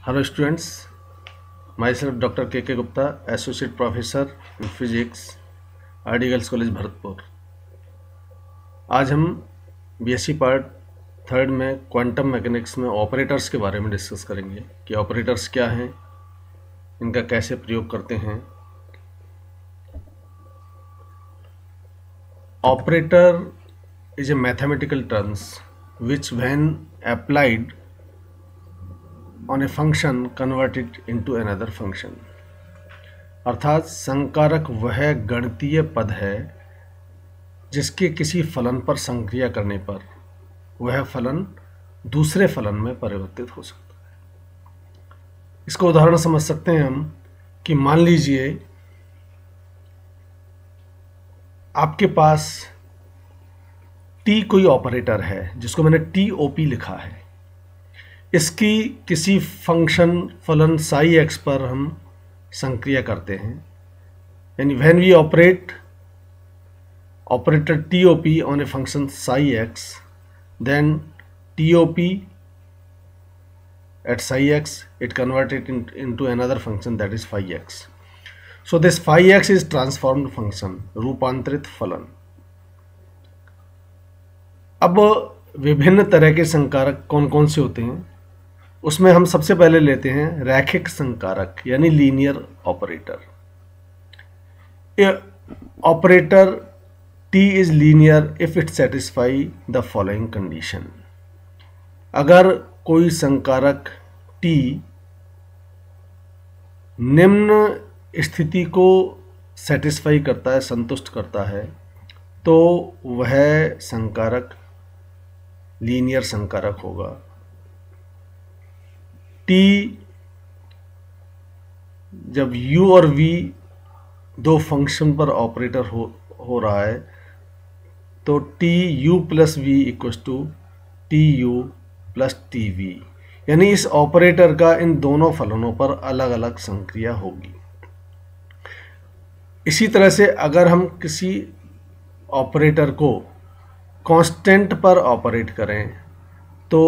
Hello students, myself Dr. K.K. Gupta, Associate Professor in Physics, RD Girls College Bharatpur. आज हम BSc part third में quantum mechanics में operators के बारे में डिस्कस करेंगे कि ऑपरेटर्स क्या हैं, इनका कैसे प्रयोग करते हैं। Operator is a mathematical terms which when applied on a function converted into another function। अर्थात संकारक वह गणितीय पद है जिसके किसी फलन पर संक्रिया करने पर वह फलन दूसरे फलन में परिवर्तित हो सकता है। इसका उदाहरण समझ सकते हैं हम कि मान लीजिए आपके पास टी कोई ऑपरेटर है जिसको मैंने TOP लिखा है। इसकी किसी फंक्शन फलन साई एक्स पर हम संक्रिया करते हैं, यानी when we operate operator TOP on a function psi X, then TOP at psi x it converted into another function that is phi x. So this phi x is transformed function, रूपांतरित फलन। अब विभिन्न तरह के संकारक कौन कौन से होते हैं, उसमें हम सबसे पहले लेते हैं रैखिक संकारक यानी linear operator. Operator T is linear if it satisfy the following condition। अगर कोई संकारक T निम्न स्थिति को सेटिस्फाई करता है, संतुष्ट करता है, तो वह संकारक लीनियर संकारक होगा। T जब U और V दो फंक्शन पर ऑपरेटर हो रहा है तो TU plus V equals to TU plus TV, यानी इस ऑपरेटर का इन दोनों फलनों पर अलग अलग संक्रिया होगी। इसी तरह से अगर हम किसी ऑपरेटर को कांस्टेंट पर ऑपरेट करें तो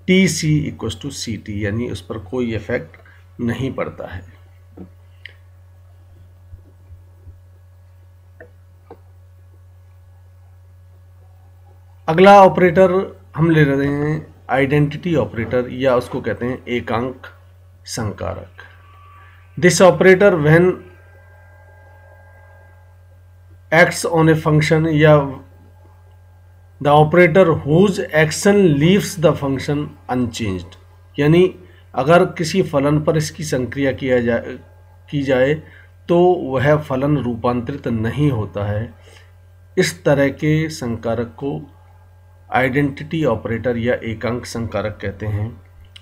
TC इक्वल्स टू CT, यानी उस पर कोई इफेक्ट नहीं पड़ता है। अगला ऑपरेटर हम ले रहे हैं आइडेंटिटी ऑपरेटर, या उसको कहते हैं एकांक संकारक। This operator when acts on a function या the operator whose action leaves the function unchanged, यानी अगर किसी फलन पर इसकी संक्रिया की जाए तो वह फलन रूपांतरित नहीं होता है। इस तरह के संकारक को आइडेंटिटी ऑपरेटर या एकांक संकारक कहते हैं।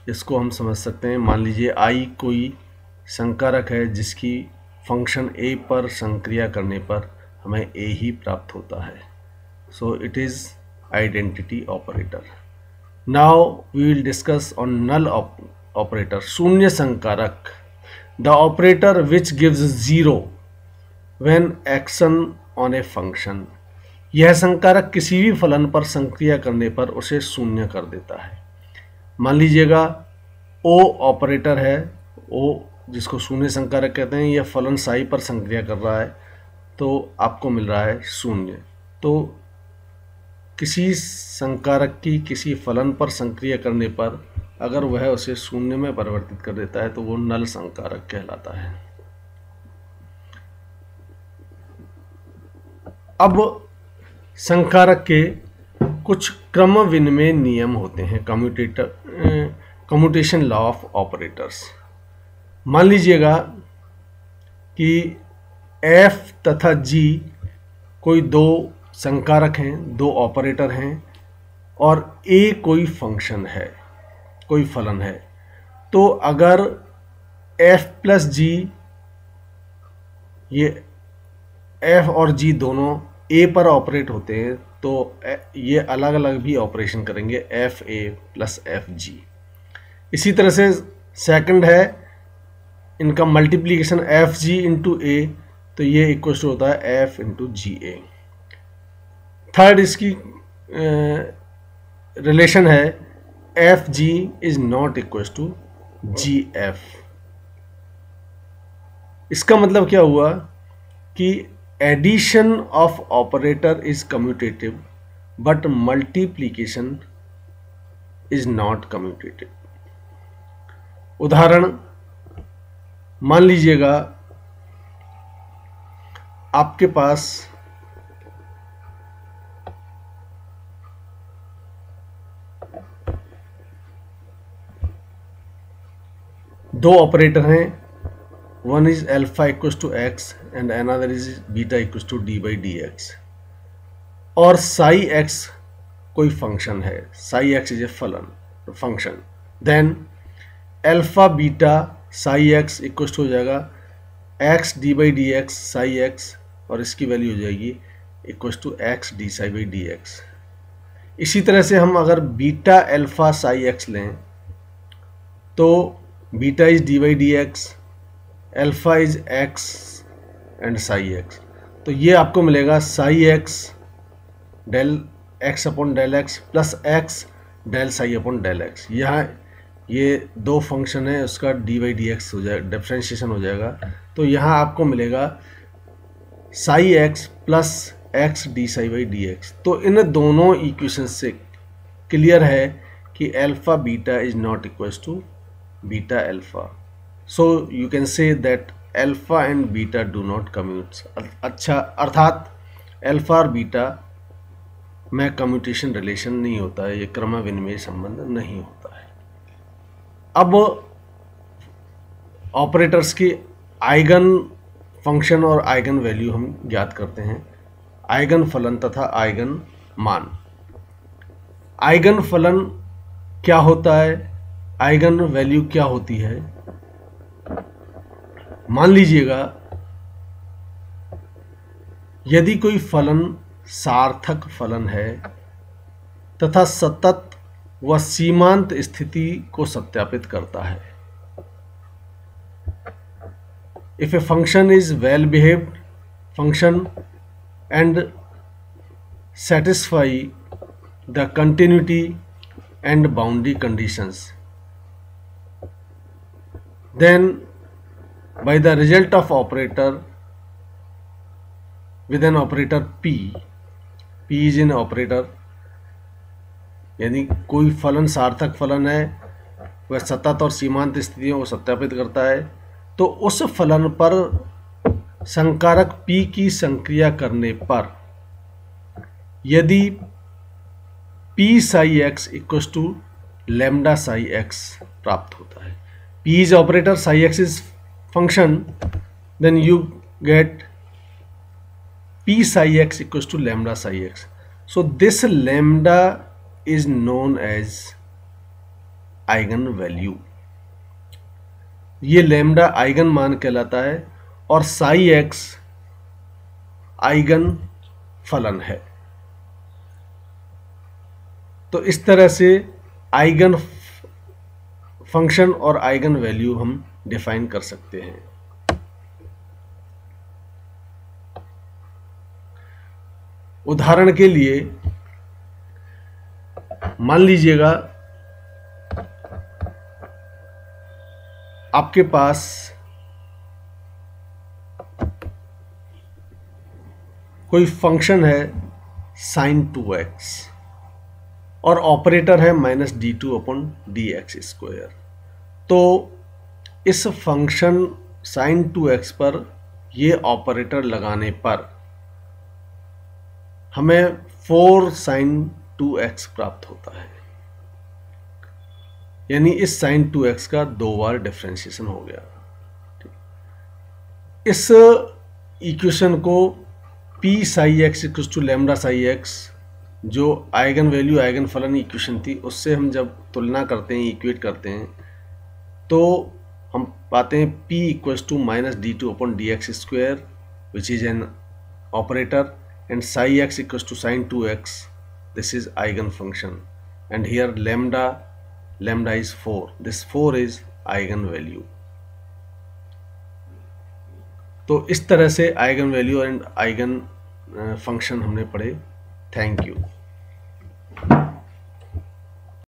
इसको हम समझ सकते हैं, मान लीजिए I कोई संकारक है जिसकी फंक्शन A पर संक्रिया करने पर हमें A ही प्राप्त होता है। So it is identity operator. Now we will discuss on null operator, शून्य संकारक। The operator which gives 0 when action on a function. यह संकारक किसी भी फलन पर संक्रिया करने पर उसे शून्य कर देता है। मान लीजिएगा O ऑपरेटर है, O जिसको शून्य संकारक कहते हैं, यह फलन साई पर संक्रिया कर रहा है तो आपको मिल रहा है शून्य। तो किसी संकारक की किसी फलन पर संक्रिया करने पर अगर वह उसे शून्य में परिवर्तित कर देता है तो वो नल संकारक कहलाता है। अब संकारक के कुछ क्रम विनिमय नियम होते हैं, कम्यूटेशन लॉ ऑफ ऑपरेटर्स। मान लीजिएगा कि F तथा G कोई दो संकारक हैं, दो ऑपरेटर हैं, और A कोई फंक्शन है, कोई फलन है। तो अगर F प्लस G, ये F और G दोनों A पर ऑपरेट होते हैं तो ये अलग अलग भी ऑपरेशन करेंगे, FA प्लस FG। इसी तरह से सेकंड है इनका मल्टीप्लिकेशन FG इंटू A, तो ये इक्वल टू होता है F इंटू GA। थर्ड इसकी रिलेशन है F G is not equal to G F. इसका मतलब क्या हुआ कि addition of operator is commutative but multiplication is not commutative. उदाहरण मान लीजिएगा आपके पास दो ऑपरेटर हैं, one is alpha equal to X and another is beta equal to D by D X, और साई एक्स कोई फंक्शन है, psi X is a function, then alpha beta psi X equal to हो जाएगा X D by D X psi X, और इसकी value हो जाएगी equal to X D psi by D X. इसी तरह से हम अगर बीटा अल्फा साई एक्स लें तो beta is D by D X, alpha is X and psi X, तो ये आपको मिलेगा psi X del X upon del X plus X del psi upon del X. यहाँ ये दो फंक्शन है, उसका डी बाई डी एक्स हो जाएगा, डिफ्रेंशिएशन हो जाएगा, तो यहाँ आपको मिलेगा psi X plus X D psi by D X. तो इन दोनों इक्वेशन से क्लियर है कि alpha beta is not equal to beta alpha, so you can say that alpha and beta do not commute. अच्छा, अर्थात अल्फा और beta में कम्यूटेशन रिलेशन नहीं होता है, ये क्रम विनिमय संबंध नहीं होता है। अब ऑपरेटर्स की आइगन फंक्शन और आइगन वैल्यू हम ज्ञात करते हैं, आइगन फलन तथा आइगन मान। आइगन फलन क्या होता है, आइगन वैल्यू क्या होती है? मान लीजिएगा यदि कोई फलन सार्थक फलन है तथा सतत व सीमांत स्थिति को सत्यापित करता है, if a function is well behaved function and satisfy the continuity and boundary conditions, then by the result of operator with an operator p is an operator, यानी कोई फलन सार्थक फलन है, वह सतत और सीमांत स्थितियों को सत्यापित करता है, तो उस फलन पर संकारक p की संक्रिया करने पर यदि p psi x equal to lambda psi x प्राप्त होता है, p is operator, psi x is function, then you get p psi x equals to lambda psi x. So this lambda is known as eigen value. ये lambda eigen मान कहलाता है और psi x eigen फलन है। तो इस तरह से आइगन फंक्शन और आइगन वैल्यू हम डिफाइन कर सकते हैं। उदाहरण के लिए मान लीजिएगा आपके पास कोई फंक्शन है sin 2x और ऑपरेटर है minus D two upon D X square. तो इस फंक्शन sin 2x पर ये ऑपरेटर लगाने पर हमें 4 sin 2x प्राप्त होता है, यानी इस sin 2x का 2 बार डिफरेंशिएशन हो गया। इस इक्वेशन को p psi x equal to lambda psi x, जो आइगन वैल्यू आइगन फलन इक्वेशन थी, उससे हम जब तुलना करते हैं, इक्वेट करते हैं, तो हम पाते हैं p equals to minus D two upon D X square which is an operator and psi X equals to sine 2x, this is eigen function, and here lambda is 4, this 4 is eigen value. तो इस तरह से eigen value and eigen function हमने पढ़े। Thank you.